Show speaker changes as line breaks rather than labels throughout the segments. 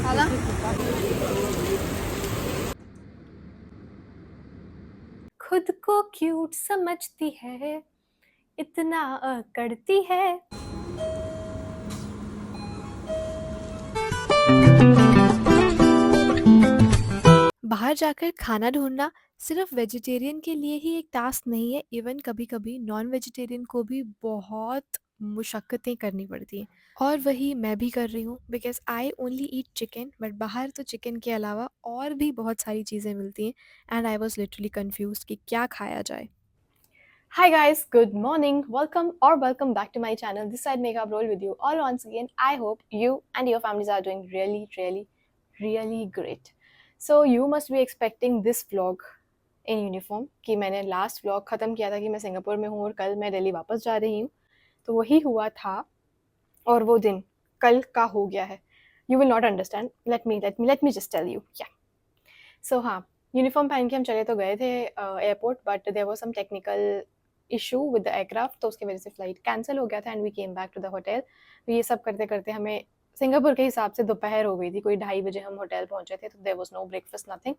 खाना खुद को क्यूट समझती है, इतना करती है। बाहर जाकर खाना ढूँढना सिर्फ़ वेजिटेरियन के लिए ही एक टास्क नहीं है, इवन कभी-कभी नॉन वेजिटेरियन को भी बहुत मुशक्क़तें करनी पड़ती हैं। और वही मैं भी कर रही हूँ because I only eat chicken, but बाहर तो चिकन के अलावा और भी बहुत सारी चीज़ें मिलती हैं and I was literally confused कि क्या खाया जाए। Hi guys, good morning. Welcome back to my channel. This side Makeup Roll with you all once again. I hope you and your families are doing really great. So you must be expecting this vlog in uniform कि मैंने last vlog ख़त्म किया था कि मैं Singapore में हूँ और कल मैं दिल्ली वापस जा रही हूँ, तो वही हुआ था और वो दिन कल का हो गया है. You will not understand. Let me just tell you. Yeah. So हाँ, यूनिफॉर्म पहन के हम चले तो गए थे airport, but there was some technical issue with the aircraft, तो उसकी वजह से फ्लाइट कैंसिल हो गया था and we came back to the hotel. तो ये सब करते करते हमें सिंगापुर के हिसाब से दोपहर हो गई थी, कोई 2:30 बजे हम होटल पहुंचे थे. तो there was no breakfast, nothing.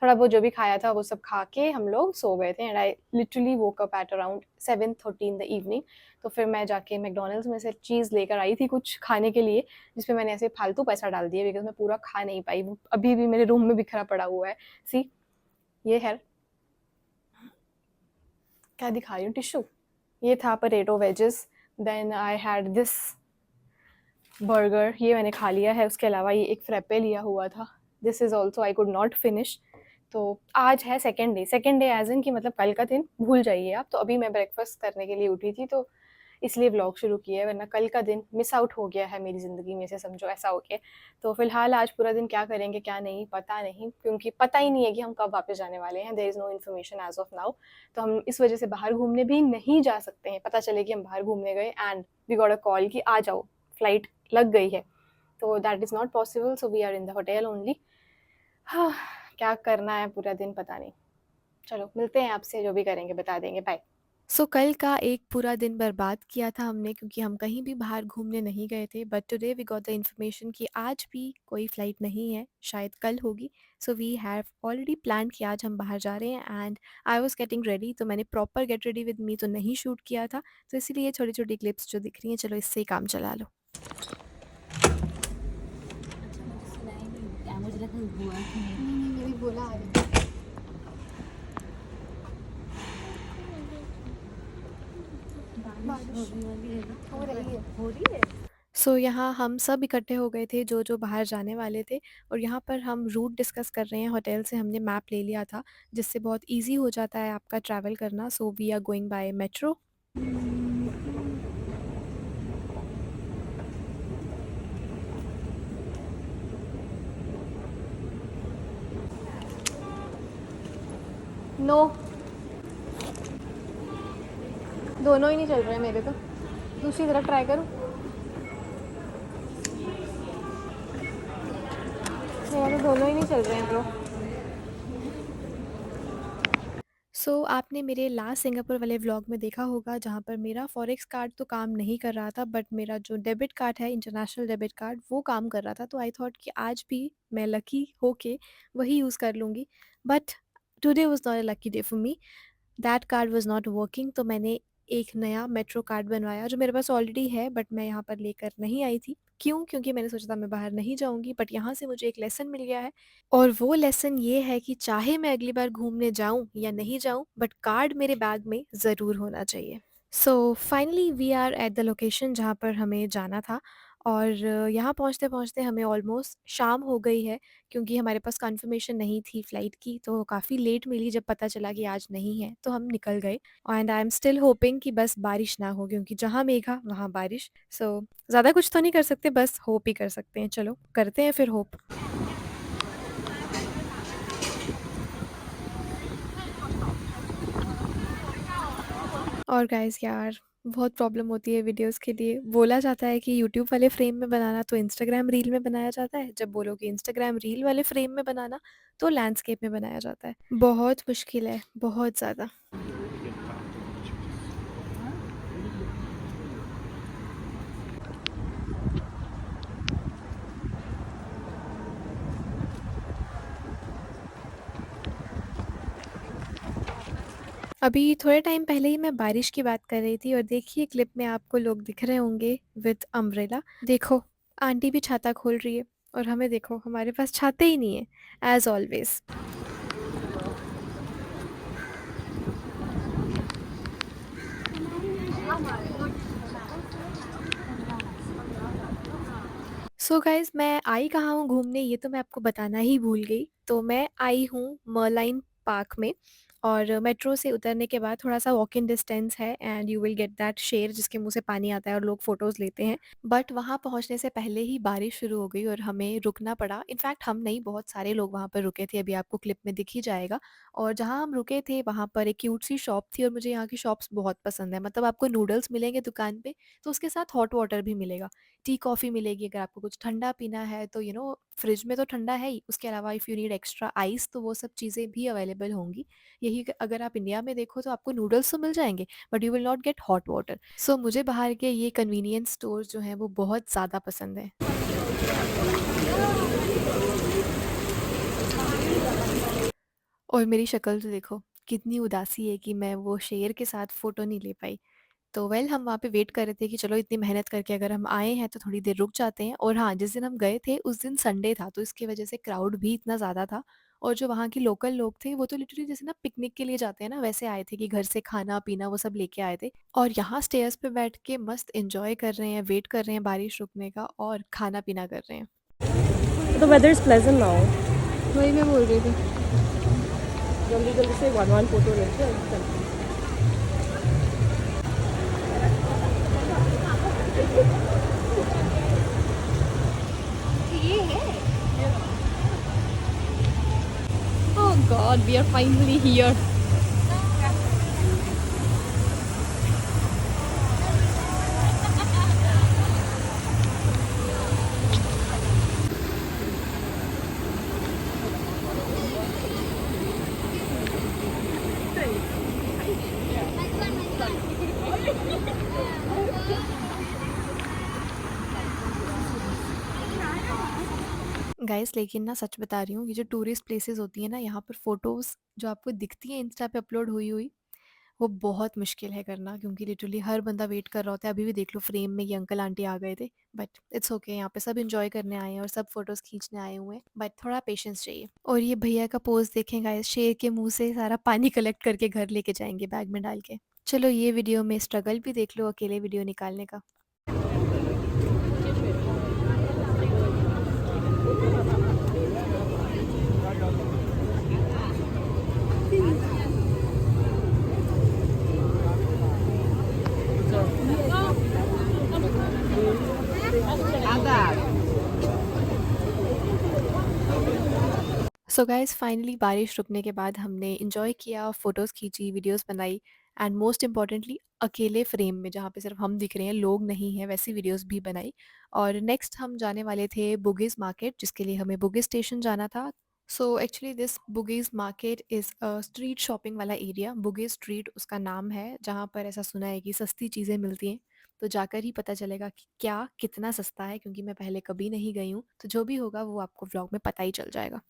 थोड़ा बहुत जो भी खाया था वो सब खा के हम लोग सो गए थे and I literally woke up at around 7:30 in the evening. तो फिर मैं जाके मैकडोनल्ड्स में से चीज़ लेकर आई थी कुछ खाने के लिए, जिसपे मैंने ऐसे फालतू पैसा डाल दिया बिकॉज मैं पूरा खा नहीं पाई. वो अभी भी मेरे रूम में बिखरा पड़ा हुआ है. सी, ये है, क्या दिखा रही हूँ, टिश्यू. ये था potato wedges. Then I had this burger, ये मैंने खा लिया है. उसके अलावा ये एक फ्रेपे लिया हुआ था. This is also I could not finish. तो आज है सेकेंड डे एज इन कि मतलब कल का दिन भूल जाइए आप. तो अभी मैं ब्रेकफास्ट करने के लिए उठी थी, तो इसलिए व्लॉग शुरू किया है, वरना कल का दिन मिस आउट हो गया है मेरी ज़िंदगी में से, समझो ऐसा हो गया. तो फिलहाल आज पूरा दिन क्या करेंगे क्या नहीं पता नहीं, क्योंकि पता ही नहीं है कि हम कब वापस जाने वाले हैं. There is no information as of now. तो हम इस वजह से बाहर घूमने भी नहीं जा सकते हैं. पता चले कि हम बाहर घूमने गए and we got a call कि आ जाओ, फ्लाइट लग गई है. तो that is not possible. So we are in the hotel only. हाँ, क्या करना है पूरा दिन पता नहीं. चलो मिलते हैं आपसे, जो भी करेंगे बता देंगे. बाय. सो कल का एक पूरा दिन बर्बाद किया था हमने, क्योंकि हम कहीं भी बाहर घूमने नहीं गए थे. But today we got the information कि आज भी कोई फ़्लाइट नहीं है, शायद कल होगी. So we have already plan कि आज हम बाहर जा रहे हैं and I was getting ready. तो मैंने proper get ready with me तो नहीं शूट किया था, तो इसीलिए छोटी-छोटी क्लिप्स जो दिख रही हैं, चलो इससे ही काम चला लो. मेरी बोला आ रही हो रही है. सो यहाँ हम सब इकट्ठे हो गए थे जो बाहर जाने वाले थे, और यहाँ पर हम रूट डिस्कस कर रहे हैं. होटल से हमने मैप ले लिया था, जिससे बहुत इजी हो जाता है आपका ट्रैवल करना. So we are going by metro. No, दोनों ही नहीं चल रहे हैं मेरे. तो दूसरी तरफ ट्राई करूँ. मेरे तो दोनों ही नहीं चल रहे हैं ब्रो. आपने मेरे लास्ट सिंगापुर वाले व्लॉग में देखा होगा, जहाँ पर मेरा फॉरेक्स कार्ड तो काम नहीं कर रहा था, बट मेरा जो डेबिट कार्ड है, इंटरनेशनल डेबिट कार्ड, वो काम कर रहा था. तो आई थॉट कि आज भी मैं लकी होके वही यूज़ कर लूँगी. But today was not a lucky day for me. That card was not working. तो मैंने एक नया मेट्रो कार्ड बनवाया, जो मेरे पास ऑलरेडी है, बट मैं यहाँ पर लेकर नहीं आई थी. क्यों? क्योंकि मैंने सोचा था मैं बाहर नहीं जाऊँगी, बट यहाँ से मुझे एक लेसन मिल गया है. और वो लेसन ये है कि चाहे मैं अगली बार घूमने जाऊँ या नहीं जाऊँ, बट कार्ड मेरे बैग में ज़रूर होना चाहिए. So finally we are at the location जहाँ पर हमें जाना था, और यहाँ पहुँचते-पहुँचते हमें ऑलमोस्ट शाम हो गई है, क्योंकि हमारे पास कन्फर्मेशन नहीं थी फ़्लाइट की. तो काफ़ी लेट मिली जब पता चला कि आज नहीं है, तो हम निकल गए. And I am still hopping कि बस बारिश ना हो, क्योंकि जहाँ मेघा वहाँ बारिश. सो ज़्यादा कुछ तो नहीं कर सकते, बस होप ही कर सकते हैं. चलो करते हैं फिर होप. और गाइस यार, बहुत प्रॉब्लम होती है वीडियोस के लिए. बोला जाता है कि यूट्यूब वाले फ्रेम में बनाना तो इंस्टाग्राम रील में बनाया जाता है, जब बोलो कि इंस्टाग्राम रील वाले फ्रेम में बनाना तो लैंडस्केप में बनाया जाता है. बहुत मुश्किल है, बहुत ज़्यादा. अभी थोड़े टाइम पहले ही मैं बारिश की बात कर रही थी और देखिए क्लिप में आपको लोग दिख रहे होंगे विद अम्ब्रेला। देखो, आंटी भी छाता खोल रही है और हमें देखो हमारे पास छाते ही नहीं है एज़ ऑलवेज़। सो गाइज़, मैं आई कहाँ हूँ घूमने ये तो मैं आपको बताना ही भूल गई। तो मैं आई हूँ मर्लाइन पार्क में और मेट्रो से उतरने के बाद थोड़ा-सा वॉक इन डिस्टेंस है and you will get that शेर जिसके मुँह से पानी आता है और लोग फ़ोटोज़ लेते हैं। बट वहाँ पहुँचने से पहले ही बारिश शुरू हो गई और हमें रुकना पड़ा। इनफैक्ट हम नहीं, बहुत सारे लोग वहाँ पर रुके थे, अभी आपको क्लिप में दिख ही जाएगा। और जहाँ हम रुके थे वहाँ पर एक क्यूट सी शॉप थी और मुझे यहाँ की शॉप्स बहुत पसंद है। मतलब आपको नूडल्स मिलेंगे दुकान पे, तो उसके साथ हॉट वाटर भी मिलेगा। टी कॉफ़ी मिलेगी, अगर आपको कुछ ठंडा पीना है तो फ्रिज में तो ठंडा है ही, उसके अलावा if you need extra ice तो वो सब चीज़ें भी अवेलेबल होंगी। यही अगर आप इंडिया में देखो तो आपको नूडल्स तो मिल जाएंगे but you will not get hot water. So मुझे बाहर के ये कन्वीनियंस स्टोर जो हैं वो बहुत ज़्यादा पसंद है। और मेरी शक्ल तो देखो कितनी उदासी है कि मैं वो शेर के साथ फ़ोटो नहीं ले पाई। तो हम वहाँ पे वेट कर रहे थे कि चलो इतनी मेहनत करके अगर हम आए हैं तो थोड़ी देर रुक जाते हैं। और हाँ, जिस दिन हम गए थे उस दिन संडे था तो इसकी वजह से क्राउड भी इतना ज़्यादा था। और जो वहाँ के लोकल लोग थे वो तो लिटरली जैसे ना पिकनिक के लिए जाते हैं ना, वैसे आए थे कि घर से खाना पीना वो सब लेके आए थे और यहाँ स्टेयर्स पे बैठ के मस्त एंजॉय कर रहे हैं, वेट कर रहे हैं बारिश रुकने का और खाना पीना कर रहे हैं।
The weather is pleasant now.
वही मैं बोल रही थी।
जल्दी जल्दी से one photo लेते हैं।
Oh God, we are finally here. Guys लेकिन ना सच बता रही हूँ, ये जो टूरिस्ट प्लेसेस होती है ना, यहाँ पर फोटोज़ जो आपको दिखती है इंस्टा पे अपलोड हुई हुई, वो बहुत मुश्किल है करना क्योंकि लिटरली हर बंदा वेट कर रहा होता है। अभी भी देख लो फ्रेम में ये अंकल आंटी आ गए थे बट इट्स ओके, यहाँ पे सब इंजॉय करने आए हैं और सब फोटोज़ खींचने आए हुए हैं, बट थोड़ा पेशेंस चाहिए। और ये भैया का पोज देखें गाइस, शेर के मुंह से सारा पानी कलेक्ट करके घर लेके जाएंगे बैग में डाल के। चलो ये वीडियो में स्ट्रगल भी देख लो अकेले वीडियो निकालने का। सो गाइस फाइनली बारिश रुकने के बाद हमने इंजॉय किया, फ़ोटोज़ खींची, वीडियोस बनाई एंड मोस्ट इम्पॉर्टेंटली अकेले फ्रेम में जहाँ पे सिर्फ हम दिख रहे हैं, लोग नहीं हैं, वैसी वीडियोस भी बनाई। और नेक्स्ट हम जाने वाले थे बुगीज़ मार्केट जिसके लिए हमें बुगी स्टेशन जाना था। So actually this Bugis market is a street shopping वाला एरिया, बुगी स्ट्रीट उसका नाम है, जहाँ पर ऐसा सुना है कि सस्ती चीज़ें मिलती हैं। तो जाकर ही पता चलेगा कि क्या कितना सस्ता है, क्योंकि मैं पहले कभी नहीं गई हूँ, तो जो भी होगा वो आपको व्लॉग में पता ही चल जाएगा।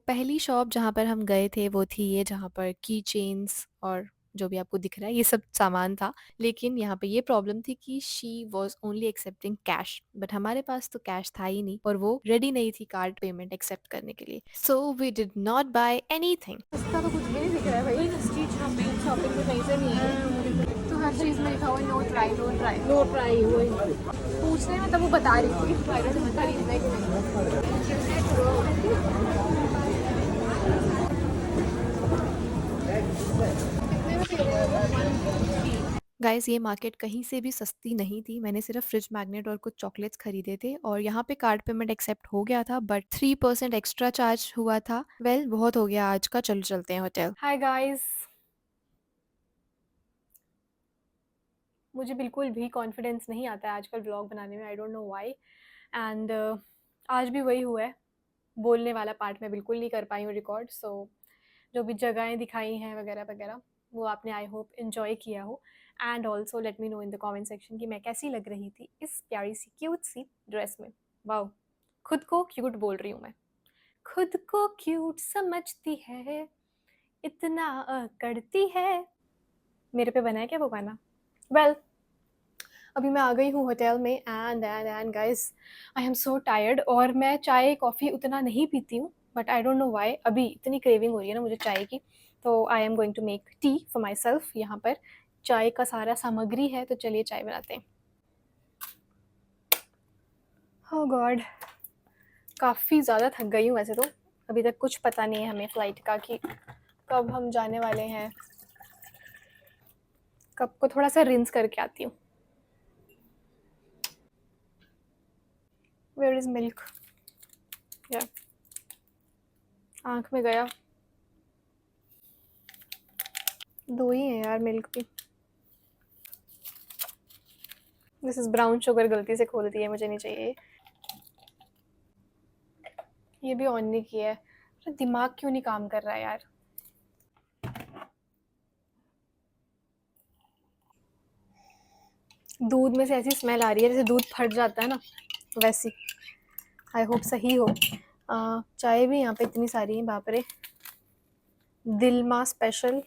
पहली शॉप जहाँ पर हम गए थे वो थी ये, जहाँ पर की चेन्स और जो भी आपको दिख रहा है ये सब सामान था। लेकिन यहाँ पे ये प्रॉब्लम थी कि she was only accepting cash, but हमारे पास तो कैश था ही नहीं और वो रेडी नहीं थी कार्ड पेमेंट एक्सेप्ट करने के लिए। So we did not buy anything.
इसका तो कुछ भी नहीं दिख रहा है भाई। स्ट्रीट शॉपिंग शॉपिंग तो कहीं से नहीं है।
तो हर चीज़ में लिखा हुआ know try know try.
Know try वही।
पूछने में तब वो बता रही थी खरीदना है कि नहीं। गाइस ये मार्केट कहीं से भी सस्ती नहीं थी, मैंने सिर्फ फ्रिज मैग्नेट और कुछ चॉकलेट्स खरीदे थे और यहाँ पे कार्ड पेमेंट एक्सेप्ट हो गया था बट 3% एक्स्ट्रा चार्ज हुआ था। बहुत हो गया आज का, चलो चलते हैं होटल। हाय गाइस, मुझे बिल्कुल भी कॉन्फिडेंस नहीं आता है आजकल व्लॉग बनाने में, आई डोंट नो व्हाई। एंड आज भी वही हुआ है, बोलने वाला पार्ट मैं बिल्कुल नहीं कर पाई हूँ रिकॉर्ड। सो जो भी जगहें दिखाई हैं वगैरह वगैरह वो आपने आई होप इन्जॉय किया हो। And also let me know in the comment section कि मैं कैसी लग रही थी इस प्यारी सी क्यूट सी ड्रेस में। वाओ, खुद को क्यूट बोल रही हूँ मैं, खुद को क्यूट समझती है, इतना करती है। मेरे पे बना है क्या वो गाना? वेल अभी मैं आ गई हूँ होटल में and guys I am so tired. और मैं चाय कॉफ़ी उतना नहीं पीती हूँ, but I don't know why अभी इतनी क्रेविंग हो रही है ना मुझे चाय की। तो I am going to make tea for myself. यहाँ पर चाय का सारा सामग्री है, तो चलिए चाय बनाते हैं। ओह गॉड, काफ़ी ज़्यादा थक गई हूँ वैसे तो। अभी तक कुछ पता नहीं है हमें फ़्लाइट का कि कब हम जाने वाले हैं। कप को थोड़ा सा रिंस करके आती हूँ। Where is milk? या आँख में गया। दो ही हैं यार मिल्क भी। दिस इज़ ब्राउन शुगर, गलती से खोल दी है, मुझे नहीं चाहिए। ये भी ऑन नहीं किया है। अरे दिमाग क्यों नहीं काम कर रहा है यार। दूध में से ऐसी स्मेल आ रही है जैसे दूध फट जाता है ना, वैसी। आई होप सही हो। चाय भी यहाँ पे इतनी सारी है, बाप रे। Dilmah special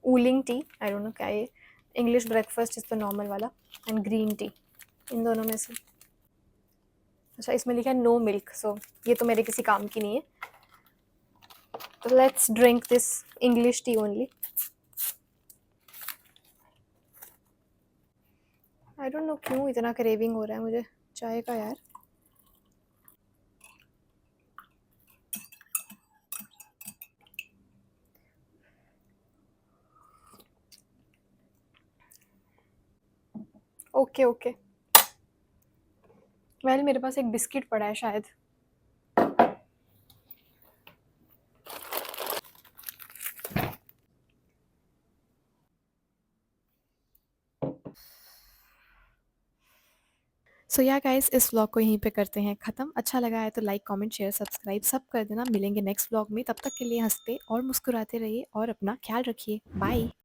oolong tea, I don't know क्या ये। इंग्लिश ब्रेकफास्ट इज़ तो नॉर्मल वाला, एंड ग्रीन टी, इन दोनों में से। अच्छा इसमें लिखा है नो मिल्क, सो ये तो मेरे किसी काम की नहीं है। तो let's drink this English T only. I don't no क्यों इतना क्रेविंग हो रहा है मुझे चाय का यार। ओके ओके, वेल मेरे पास एक बिस्किट पड़ा है शायद। सो या गाइस इस व्लॉग को यहीं पे करते हैं ख़त्म। अच्छा लगा है तो लाइक कमेंट शेयर सब्सक्राइब सब कर देना। मिलेंगे नेक्स्ट व्लॉग में, तब तक के लिए हंसते और मुस्कुराते रहिए और अपना ख्याल रखिए। बाय।